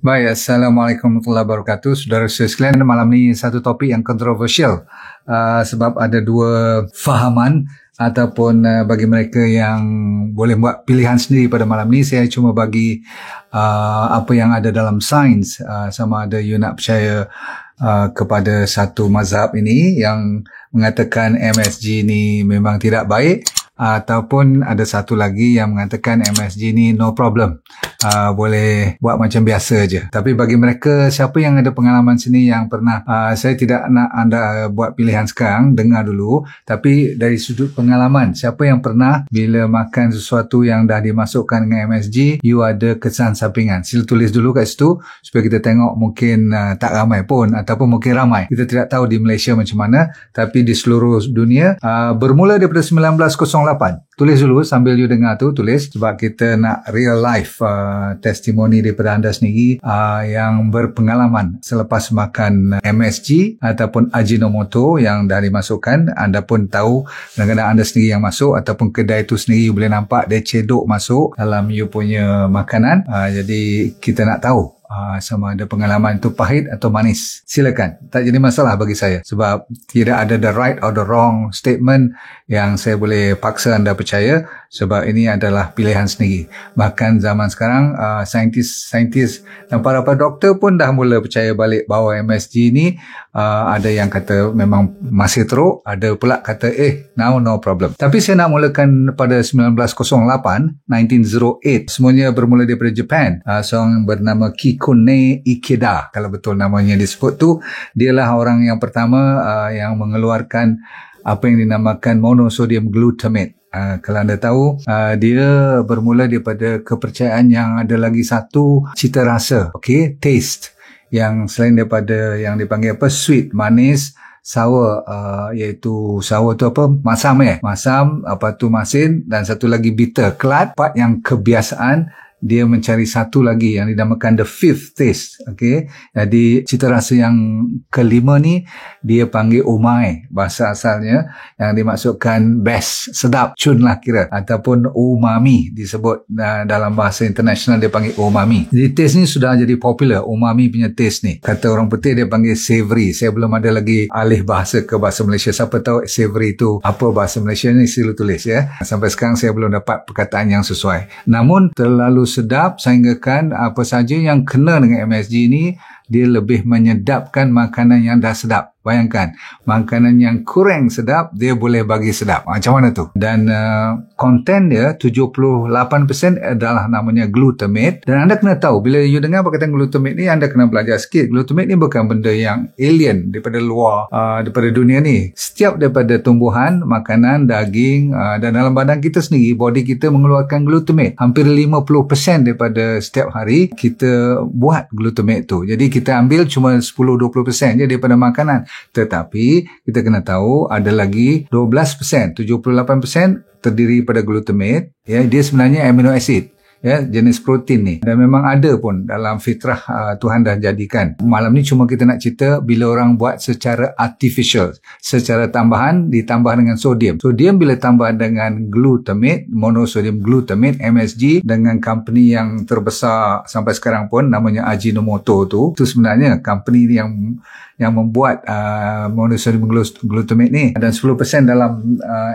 Baik, Assalamualaikum warahmatullahi wabarakatuh. Saudara sekalian, malam ni satu topik yang kontroversial sebab ada dua fahaman ataupun bagi mereka yang boleh buat pilihan sendiri pada malam ni. Saya cuma bagi apa yang ada dalam sains, sama ada you nak percaya kepada satu mazhab ini yang mengatakan MSG ni memang tidak baik, ataupun ada satu lagi yang mengatakan MSG ni no problem, boleh buat macam biasa je. Tapi bagi mereka siapa yang ada pengalaman sini yang pernah, saya tidak nak anda buat pilihan sekarang, dengar dulu, tapi dari sudut pengalaman, siapa yang pernah bila makan sesuatu yang dah dimasukkan dengan MSG, you ada kesan sampingan, sila tulis dulu kat situ supaya kita tengok. Mungkin tak ramai pun, ataupun mungkin ramai, kita tidak tahu di Malaysia macam mana, tapi di seluruh dunia, bermula daripada 1908. Tulis dulu sambil you dengar tu, tulis, sebab kita nak real life testimoni daripada anda sendiri yang berpengalaman selepas makan MSG ataupun Ajinomoto yang dah dimasukkan. Anda pun tahu, kadang-kadang anda sendiri yang masuk, ataupun kedai tu sendiri you boleh nampak dia cedok masuk dalam you punya makanan. Jadi kita nak tahu sama ada pengalaman itu pahit atau manis. Silakan, tak jadi masalah bagi saya, sebab tidak ada the right or the wrong statement yang saya boleh paksa anda percaya, sebab ini adalah pilihan sendiri. Bahkan zaman sekarang saintis dan para doktor pun dah mula percaya balik bahawa MSG ni ada yang kata memang masih teruk, ada pula kata now no problem. Tapi saya nak mulakan pada 1908. Semuanya bermula daripada Japan. Seorang bernama Kikune Ikeda, kalau betul namanya disebut tu, dialah orang yang pertama yang mengeluarkan apa yang dinamakan monosodium glutamate. Kalau anda tahu, dia bermula daripada kepercayaan yang ada lagi satu cita rasa, taste, yang selain daripada yang dipanggil sweet, manis, sour, iaitu sour tu masam, apa tu masin, dan satu lagi bitter, kelat. Part yang kebiasaan, dia mencari satu lagi yang dinamakan the fifth taste. Jadi cita rasa yang kelima ni dia panggil umai, bahasa asalnya, yang dimaksudkan best, sedap, cun lah kira, ataupun umami disebut dalam bahasa international, dia panggil umami. Jadi taste ni sudah jadi popular, umami punya taste ni. Kata orang putih dia panggil savory. Saya belum ada lagi alih bahasa ke bahasa Malaysia. Siapa tahu savory tu apa bahasa Malaysia ni, sila tulis ya. Sampai sekarang saya belum dapat perkataan yang sesuai. Namun terlalu sedap sehinggakan apa saja yang kena dengan MSG ni, dia lebih menyedapkan makanan yang dah sedap. Bayangkan, makanan yang kurang sedap, dia boleh bagi sedap. Macam mana tu? Dan konten dia 78% adalah namanya glutamate. Dan anda kena tahu, bila you dengar perkataan glutamate ni, anda kena belajar sikit. Glutamate ni bukan benda yang alien daripada luar, daripada dunia ni. Setiap daripada tumbuhan, makanan, daging, dan dalam badan kita sendiri, body kita mengeluarkan glutamate. Hampir 50% daripada setiap hari kita buat glutamate tu. Jadi kita ambil cuma 10-20% je daripada makanan. Tetapi kita kena tahu ada lagi 12%, 78% terdiri pada glutamate. Dia sebenarnya amino acid, jenis protein ni, dan memang ada pun dalam fitrah Tuhan dah jadikan. Malam ni cuma kita nak cerita bila orang buat secara artificial, secara tambahan, ditambah dengan sodium. Sodium bila tambah dengan glutamate, monosodium glutamate, MSG, dengan company yang terbesar sampai sekarang pun namanya Ajinomoto tu, itu sebenarnya company yang membuat monosodium glutamate ni. Dan 10% dalam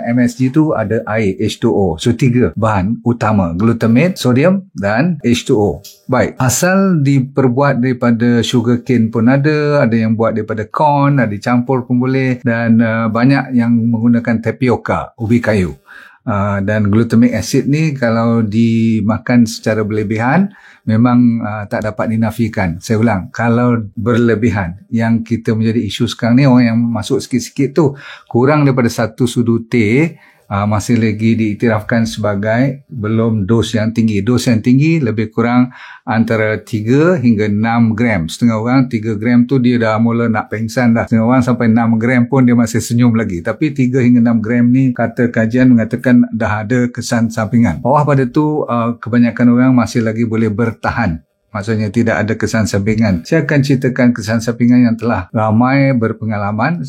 MSG tu ada air, H2O. So 3 bahan utama, glutamate, sodium dan H2O. Baik, asal diperbuat daripada sugar cane pun ada yang buat daripada corn, ada dicampur pun boleh, dan banyak yang menggunakan tapioca, ubi kayu. Dan glutamic acid ni kalau dimakan secara berlebihan memang tak dapat dinafikan. Saya ulang, kalau berlebihan, yang kita menjadi isu sekarang ni, orang yang masuk sikit-sikit tu kurang daripada satu sudu teh, masih lagi diiktirafkan sebagai belum dos yang tinggi. Dos yang tinggi lebih kurang antara 3 hingga 6 gram. Setengah orang 3 gram tu dia dah mula nak pengsan dah. Setengah orang sampai 6 gram pun dia masih senyum lagi. Tapi 3 hingga 6 gram ni kata kajian mengatakan dah ada kesan sampingan. Bawah pada tu kebanyakan orang masih lagi boleh bertahan. Maksudnya tidak ada kesan sampingan. Saya akan ceritakan kesan sampingan yang telah ramai berpengalaman,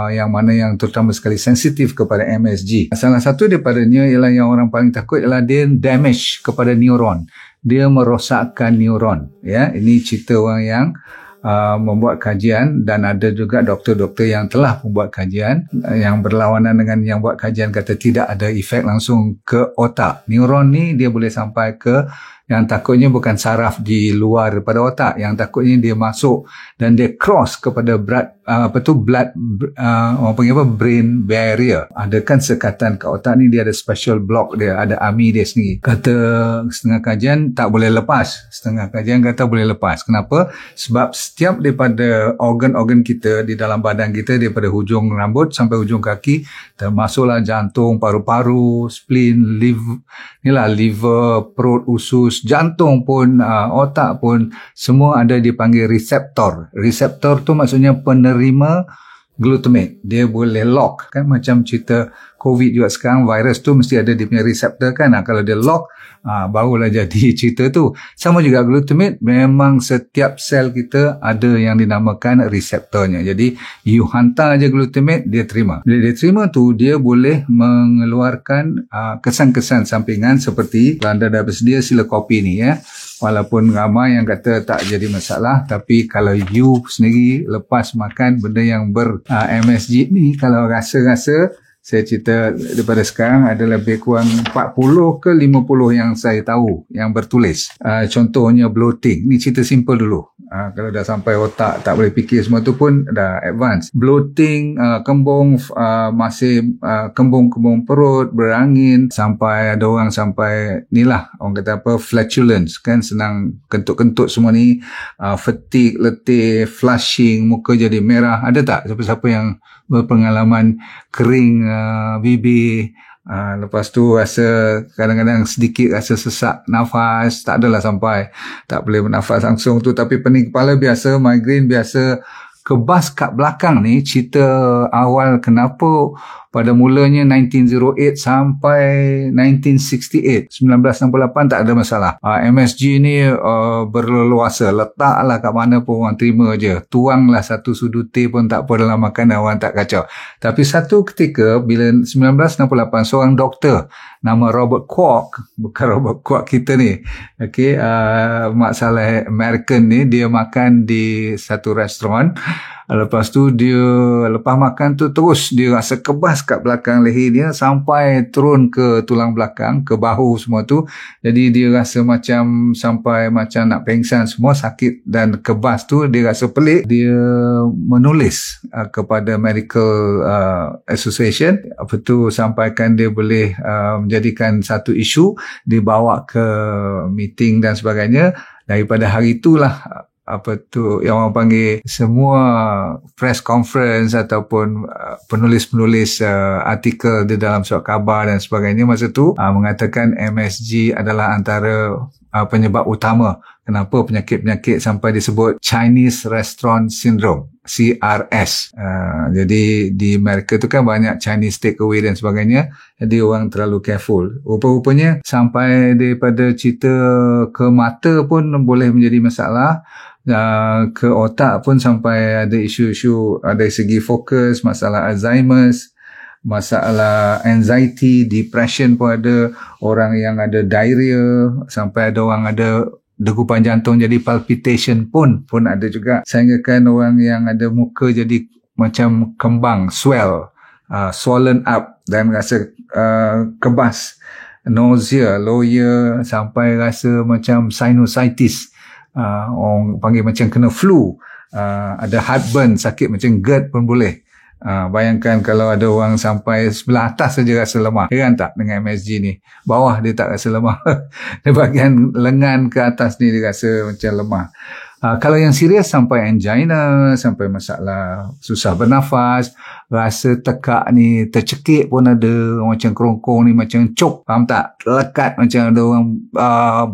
yang mana yang terutama sekali sensitif kepada MSG. Salah satu daripadanya ialah yang orang paling takut ialah dia damage kepada neuron. Dia merosakkan neuron. Ya, ini cerita orang yang membuat kajian, dan ada juga doktor-doktor yang telah membuat kajian yang berlawanan dengan yang buat kajian kata tidak ada efek langsung ke otak. Neuron ni dia boleh sampai ke, yang takutnya bukan saraf di luar daripada otak, yang takutnya dia masuk dan dia cross kepada orang panggil brain barrier. Ada kan sekatan ke otak ni, dia ada special block dia, ada army dia sendiri. Kata setengah kajian tak boleh lepas, setengah kajian kata boleh lepas. Kenapa? Sebab setiap daripada organ-organ kita di dalam badan kita, daripada hujung rambut sampai hujung kaki, termasuklah jantung, paru-paru, spleen, liver, perut, usus, jantung pun, otak pun, semua ada dipanggil reseptor. Reseptor tu maksudnya penerima glutamate. Dia boleh lock, kan macam cerita COVID juga sekarang, virus tu mesti ada dia punya reseptor kan. Kalau dia lock, barulah jadi cerita tu. Sama juga glutamate, memang setiap sel kita ada yang dinamakan reseptornya. Jadi you hantar je glutamate, dia terima. Bila dia terima tu, dia boleh mengeluarkan kesan-kesan sampingan seperti, kalau anda dah bersedia sila kopi ni ya. Walaupun ramai yang kata tak jadi masalah, tapi kalau you sendiri lepas makan benda yang ber-MSG ni, kalau rasa-rasa, saya cerita daripada sekarang ada lebih kurang 40 ke 50 yang saya tahu yang bertulis. Contohnya bloating. Ni cerita simple dulu. Kalau dah sampai otak tak boleh fikir semua tu pun dah advance. Bloating, kembung, masih kembung-kembung perut, berangin, sampai ada orang sampai ni lah, orang kata apa, flatulence kan, senang kentut-kentut semua ni, fatigue, letih, flushing, muka jadi merah. Ada tak siapa-siapa yang berpengalaman kering bibir, lepas tu rasa kadang-kadang sedikit rasa sesak nafas, tak adalah sampai tak boleh bernafas langsung tu, tapi pening kepala biasa, migraine biasa. Kebas kat belakang ni, cerita awal kenapa pada mulanya 1908 sampai 1968, 1968 tak ada masalah. MSG ni berleluasa, letaklah kat mana pun orang terima je. Tuanglah satu sudu teh pun tak apa dalam makanan, orang tak kacau. Tapi satu ketika bila 1968, seorang doktor nama Robert Koch, bukan Robert Koch kita ni, okey, Mak Saleh American ni, dia makan di satu restoran. Lepas tu dia lepas makan tu terus dia rasa kebas kat belakang leher dia sampai turun ke tulang belakang, ke bahu semua tu. Jadi dia rasa macam sampai macam nak pengsan semua, sakit dan kebas tu. Dia rasa pelik, dia menulis kepada medical association, apa tu, sampaikan dia boleh menjadikan satu isu, dibawa ke meeting dan sebagainya. Daripada hari itulah apa tu yang orang panggil semua press conference ataupun penulis-penulis artikel di dalam surat khabar dan sebagainya masa tu mengatakan MSG adalah antara penyebab utama kenapa penyakit-penyakit sampai disebut Chinese Restaurant Syndrome, CRS. Jadi di Amerika tu kan banyak Chinese takeaway dan sebagainya, jadi orang terlalu careful. Rupa-rupanya sampai daripada cerita ke mata pun boleh menjadi masalah, ke otak pun sampai ada isu-isu dari segi fokus, masalah Alzheimer's, masalah anxiety, depression pun ada, orang yang ada diarrhea, sampai ada orang ada degupan jantung jadi palpitation pun ada juga, sehinggakan orang yang ada muka jadi macam kembang, swollen up dan rasa kebas, nausea, loya, sampai rasa macam sinusitis, orang panggil macam kena flu, ada heartburn, sakit macam GERD pun boleh. Bayangkan kalau ada orang sampai sebelah atas saja rasa lemah. Heran tak dengan MSG ni? Bawah dia tak rasa lemah. Di bahagian lengan ke atas ni dia rasa macam lemah. Kalau yang serius sampai angina, sampai masalah susah bernafas, rasa tekak ni tercekik pun ada, macam kerongkong ni macam cok, faham tak? Lekat macam ada orang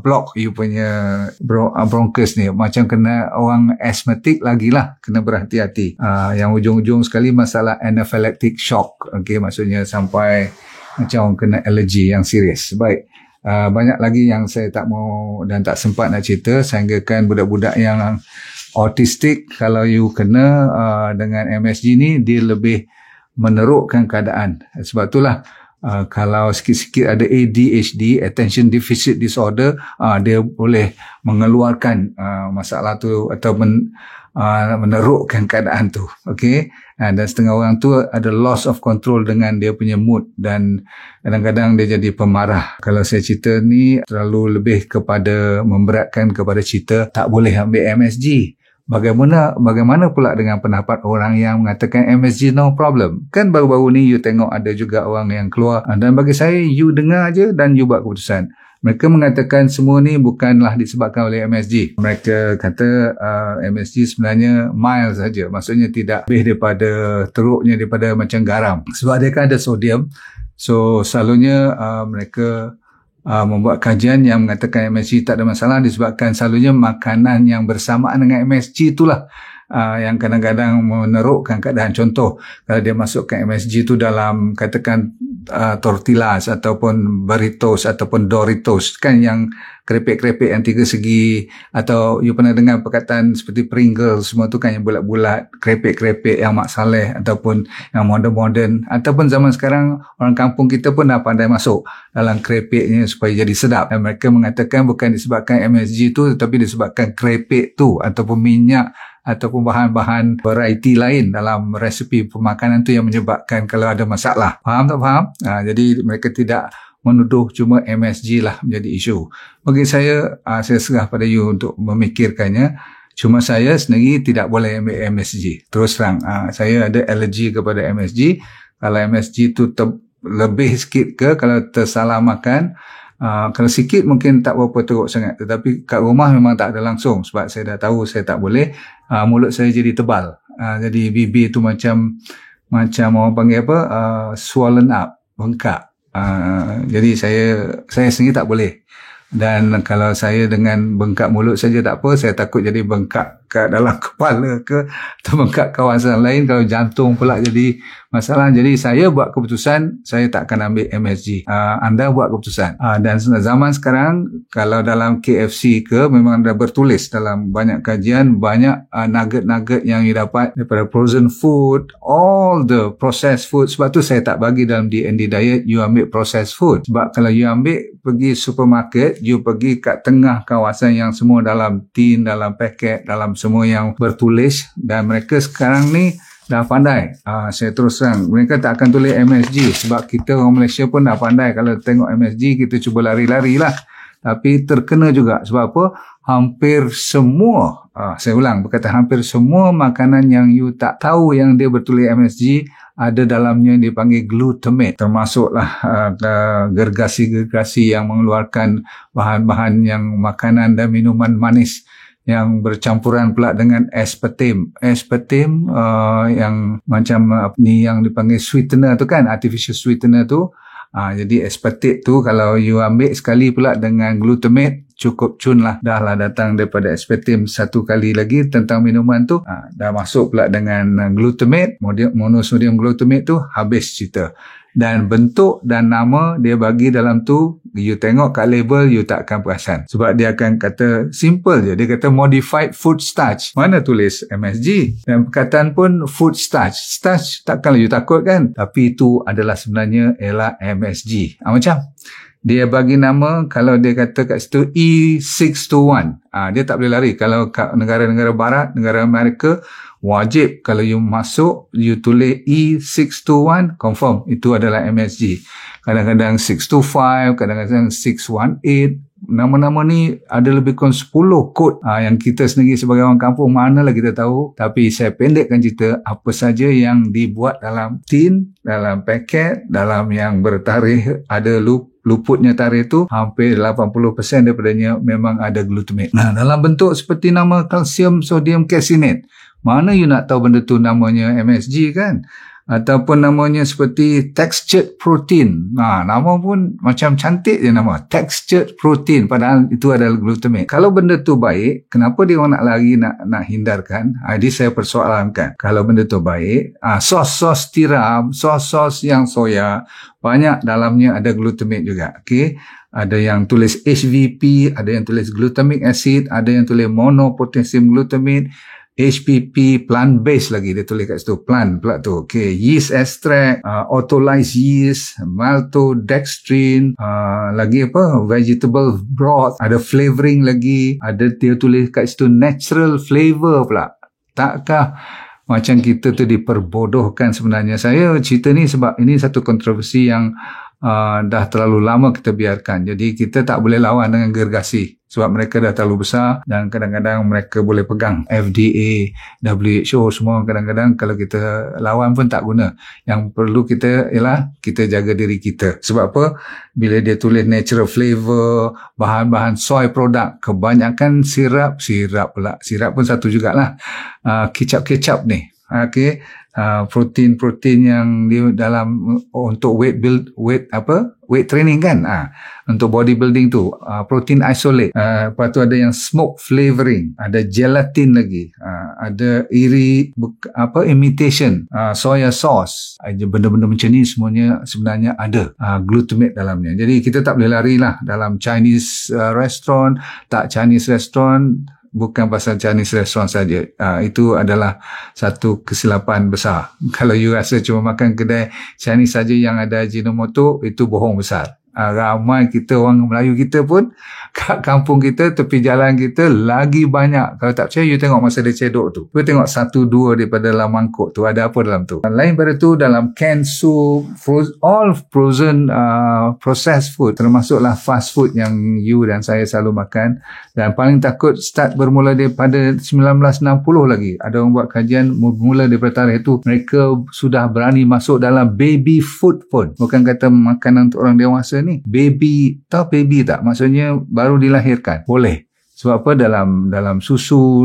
block you punya bronchus ni, macam kena orang asthmatic lagilah, kena berhati-hati. Yang ujung-ujung sekali masalah anaphylactic shock, okay, maksudnya sampai macam orang kena allergy yang serius. Baik. Banyak lagi yang saya tak mau dan tak sempat nak cerita, sehingga kan budak-budak yang autistik, kalau you kena dengan MSG ni, dia lebih menerukkan keadaan. Sebab itulah kalau sikit-sikit ada ADHD, Attention Deficit Disorder, dia boleh mengeluarkan masalah tu atau menerukkan keadaan tu. Okay? Dan setengah orang tu ada loss of control dengan dia punya mood, dan kadang-kadang dia jadi pemarah. Kalau saya cerita ni terlalu lebih kepada memberatkan kepada cerita tak boleh ambil MSG. Bagaimana pula dengan pendapat orang yang mengatakan MSG no problem? Kan baru-baru ni you tengok ada juga orang yang keluar, dan bagi saya you dengar je dan you buat keputusan. Mereka mengatakan semua ni bukanlah disebabkan oleh MSG. Mereka kata MSG sebenarnya mild saja. Maksudnya tidak lebih daripada teruknya daripada macam garam. Sebab dia kan ada sodium. So selalunya mereka membuat kajian yang mengatakan MSG tak ada masalah disebabkan selalunya makanan yang bersamaan dengan MSG itulah yang kadang-kadang menerukkan keadaan. Contoh, kalau dia masukkan MSG tu dalam katakan tortillas ataupun burritos ataupun Doritos, kan yang krepek-krepek yang 3 segi, atau you pernah dengar perkataan seperti Pringles, semua tu kan yang bulat-bulat, krepek-krepek yang Mak Saleh ataupun yang modern-modern, ataupun zaman sekarang orang kampung kita pun dah pandai masuk dalam krepeknya supaya jadi sedap. Dan mereka mengatakan bukan disebabkan MSG tu, tetapi disebabkan krepek tu ataupun minyak ataupun bahan-bahan variety lain dalam resepi pemakanan tu yang menyebabkan kalau ada masalah. Faham tak faham? Jadi mereka tidak menuduh cuma MSG lah menjadi isu. Bagi saya serah pada you untuk memikirkannya. Cuma saya sendiri tidak boleh ambil MSG. Terus terang, saya ada alergi kepada MSG. Kalau MSG tu lebih sikit ke, kalau tersalah makan, kalau sikit mungkin tak berapa teruk sangat, tetapi kat rumah memang tak ada langsung sebab saya dah tahu saya tak boleh. Mulut saya jadi tebal, jadi bibir tu macam orang panggil apa, swollen up, bengkak. Jadi saya sendiri tak boleh. Dan kalau saya dengan bengkak mulut saja tak apa, saya takut jadi bengkak kat dalam kepala ke atau bengkak kawasan lain. Kalau jantung pula jadi masalah. Jadi saya buat keputusan saya tak akan ambil MSG. Anda buat keputusan. Dan zaman sekarang kalau dalam KFC ke memang dah bertulis dalam banyak kajian, banyak nugget-nugget yang you dapat daripada frozen food, all the processed food. Sebab tu saya tak bagi dalam D&D diet you ambil processed food. Sebab kalau you ambil pergi supermarket, you pergi kat tengah kawasan yang semua dalam tin, dalam paket, dalam semua yang bertulis, dan mereka sekarang ni dah pandai. Saya terus terang, mereka tak akan tulis MSG sebab kita orang Malaysia pun dah pandai. Kalau tengok MSG kita cuba lari-lari lah, tapi terkena juga. Sebab apa? Hampir semua, saya ulang, berkata hampir semua makanan yang you tak tahu yang dia bertulis MSG ada dalamnya dipanggil glutamate, termasuklah gergasi-gergasi yang mengeluarkan bahan-bahan yang makanan dan minuman manis yang bercampuran pula dengan aspartame. Aspartame yang macam ni yang dipanggil sweetener tu kan, artificial sweetener tu. Jadi aspartate tu kalau you ambil sekali pula dengan glutamate, cukup cun lah. Dah lah datang daripada aspartame satu kali lagi tentang minuman tu. Dah masuk pula dengan glutamate, monosodium glutamate tu, habis cerita. Dan bentuk dan nama dia bagi dalam tu, you tengok kat label, you tak akan perasan. Sebab dia akan kata, simple je. Dia kata modified food starch. Mana tulis MSG? Dan perkataan pun food starch. Starch takkanlah you takut kan? Tapi itu adalah sebenarnya ialah MSG. Macam dia bagi nama, kalau dia kata kat situ E621, dia tak boleh lari. Kalau kat negara-negara barat, negara Amerika, wajib kalau you masuk, you tulis E621, confirm itu adalah MSG. Kadang-kadang 625, kadang-kadang 618. Nama-nama ni ada lebih kurang 10 kod yang kita sendiri sebagai orang kampung manalah kita tahu. Tapi saya pendekkan cerita, apa saja yang dibuat dalam tin, dalam paket, dalam yang bertarikh, ada luputnya tarikh tu, hampir 80% daripadanya memang ada glutamate. Dalam bentuk seperti nama kalsium sodium caseinate. Mana you nak tahu benda tu namanya MSG kan? ataupun namanya seperti textured protein. Nama pun macam cantik je nama, textured protein, padahal itu adalah glutamate. Kalau benda tu baik, kenapa dia orang nak lari, nak hindarkan? Jadi saya persoalankan. Kalau benda tu baik, sos-sos tiram, sos-sos yang soya, banyak dalamnya ada glutamate juga. Okey. Ada yang tulis HVP, ada yang tulis glutamic acid, ada yang tulis monopotassium glutamate, HPP, plant-based lagi dia tulis kat situ, plant pula tu. Okay, yeast extract, autolyzed yeast, maltodextrin, lagi apa, vegetable broth, ada flavoring lagi, ada dia tulis kat situ natural flavor pula. Takkah macam kita tu diperbodohkan sebenarnya? Saya cerita ni sebab ini satu kontroversi yang dah terlalu lama kita biarkan. Jadi kita tak boleh lawan dengan gergasi sebab mereka dah terlalu besar dan kadang-kadang mereka boleh pegang FDA, WHO semua. Kadang-kadang kalau kita lawan pun tak guna. Yang perlu kita ialah kita jaga diri kita. Sebab apa? Bila dia tulis natural flavor, bahan-bahan soy product, kebanyakan sirap pula. Sirap pun satu jugalah. Kecap-kecap ni. Okay. Protein-protein yang di dalam untuk weight training kan, untuk bodybuilding tu, protein isolate, lepas tu ada yang smoke flavoring, ada gelatin lagi, ada imitation soya sauce, benda-benda macam ni semuanya sebenarnya ada glutamate dalamnya. Jadi kita tak boleh lari lah dalam Chinese restaurant, Chinese restaurant bukan pasal Chinese restaurant saja. Itu adalah satu kesilapan besar. Kalau you rasa cuma makan kedai Chinese saja yang ada Ajinomoto, itu bohong besar. Ramai kita orang Melayu kita pun kat kampung kita, tepi jalan kita lagi banyak. Kalau tak percaya, you tengok masa dia cedok tu, you tengok 1-2 daripada dalam mangkuk tu ada apa dalam tu. Lain pada tu, dalam canned soup, all frozen processed food, termasuklah fast food yang you dan saya selalu makan. Dan paling takut start bermula daripada 1960 lagi. Ada orang buat kajian bermula daripada tarikh itu, mereka sudah berani masuk dalam baby food pun. Bukan kata makanan untuk orang dewasa ni. Baby, tahu baby tak? Maksudnya baru dilahirkan. Boleh. Sebab apa? Dalam susu,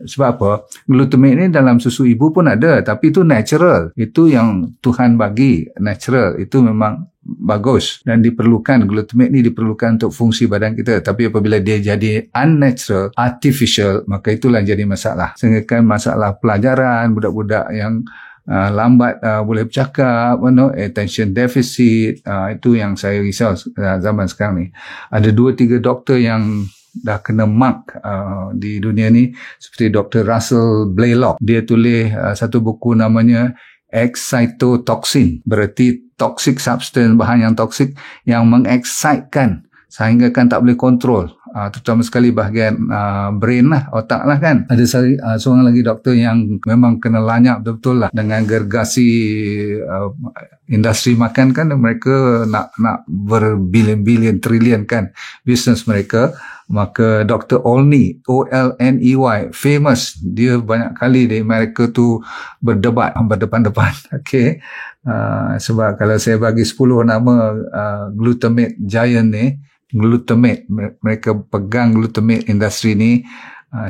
sebab apa? Glutamate ni dalam susu ibu pun ada, tapi itu natural. Itu yang Tuhan bagi, natural. Itu memang bagus dan diperlukan. Glutamate ni diperlukan untuk fungsi badan kita. Tapi apabila dia jadi unnatural, artificial, maka itulah jadi masalah. Sehingga kan masalah pelajaran, budak-budak yang lambat boleh bercakap, attention deficit, itu yang saya risau zaman sekarang ni. Ada 2-3 doktor yang dah kena mark di dunia ni, seperti Dr. Russell Blaylock. Dia tulis satu buku namanya Excitotoxin, berarti toxic substance, bahan yang toksik yang mengexcitekan sehingga kan tak boleh kontrol, terutama sekali bahagian brain lah, otak lah kan. Ada seorang lagi doktor yang memang kena lanyak betul-betul lah dengan gergasi industri makan kan. Mereka nak berbilion-bilion, trilion kan bisnes mereka. Maka Dr. Olney, O-L-N-E-Y, famous. Dia banyak kali di Amerika tu berdebat berdepan-depan. Okay. Sebab kalau saya bagi 10 nama glutamate giant ni, glutamate, mereka pegang glutamate industri ni,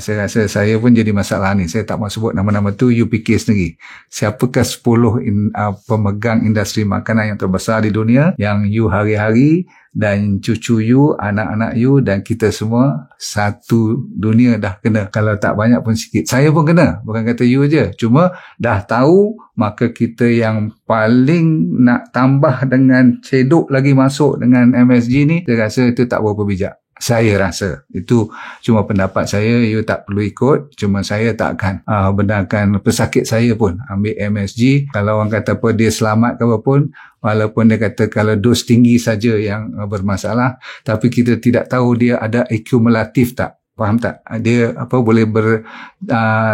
saya rasa saya pun jadi masalah ni. Saya tak mahu sebut nama-nama tu, you fikir sendiri. Siapakah 10 pemegang industri makanan yang terbesar di dunia yang you hari-hari dan cucu you, anak-anak you dan kita semua satu dunia dah kena. Kalau tak banyak pun sikit. Saya pun kena, bukan kata you je. Cuma dah tahu, maka kita yang paling nak tambah dengan cedok lagi masuk dengan MSG ni, saya rasa itu tak berapa bijak. Saya rasa itu cuma pendapat saya, you tak perlu ikut. Cuma saya tak akan benarkan pesakit saya pun ambil MSG. Kalau orang kata apa dia selamat ke apa pun, walaupun dia kata kalau dos tinggi saja yang bermasalah, tapi kita tidak tahu dia ada akumulatif tak. Faham tak? Dia boleh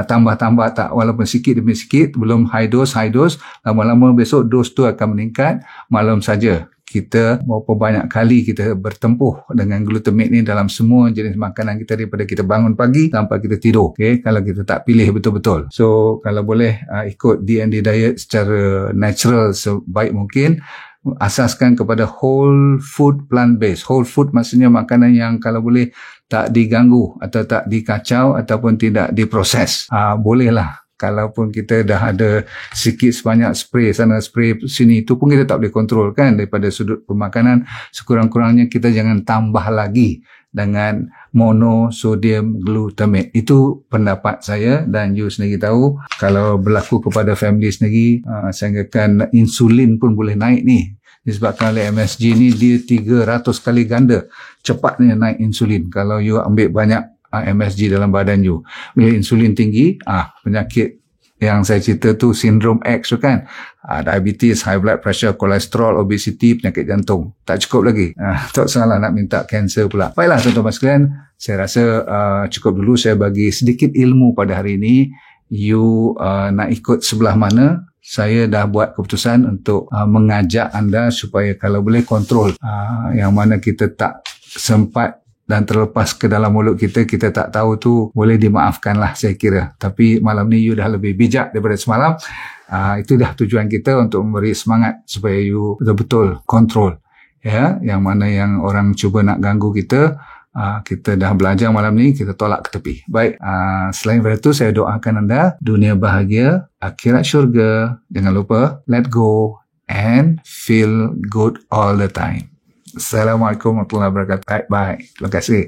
tambah-tambah tak, walaupun sikit demi sikit. Belum high dose, lama-lama besok dos tu akan meningkat. Maklum saja kita berapa banyak kali kita bertempuh dengan glutamate ni dalam semua jenis makanan kita daripada kita bangun pagi sampai kita tidur. Okay? Kalau kita tak pilih betul-betul. So kalau boleh ikut D&D diet secara natural sebaik mungkin. Asaskan kepada whole food plant-based. Whole food maksudnya makanan yang kalau boleh tak diganggu atau tak dikacau ataupun tidak diproses. Bolehlah Kalaupun kita dah ada sikit sebanyak spray sana spray sini, itu pun kita tak boleh kontrol kan. Daripada sudut pemakanan, sekurang-kurangnya kita jangan tambah lagi dengan monosodium glutamate. Itu pendapat saya, dan you sendiri tahu kalau berlaku kepada family sendiri, saya katakan insulin pun boleh naik ni. Disebabkan oleh MSG ni, dia 300 kali ganda cepatnya naik insulin kalau you ambil banyak MSG dalam badan you. Bila insulin tinggi, penyakit yang saya cerita tu sindrom X tu kan, diabetes, high blood pressure, kolesterol, obesity, penyakit jantung, tak cukup lagi. Tak salah nak minta kanser pula. Baiklah tuan-tuan sekalian, saya rasa cukup dulu saya bagi sedikit ilmu pada hari ini. You nak ikut sebelah mana, saya dah buat keputusan untuk mengajak anda supaya kalau boleh kontrol yang mana kita tak sempat dan terlepas ke dalam mulut kita tak tahu tu, boleh dimaafkan lah saya kira. Tapi malam ni you dah lebih bijak daripada semalam. Itu dah tujuan kita, untuk memberi semangat supaya you betul-betul kontrol. Ya, yang mana yang orang cuba nak ganggu kita, kita dah belajar malam ni, kita tolak ke tepi. Baik, selain daripada itu saya doakan anda dunia bahagia, akhirat syurga. Jangan lupa let go and feel good all the time. Assalamualaikum warahmatullahi wabarakatuh. Bye. Terima kasih.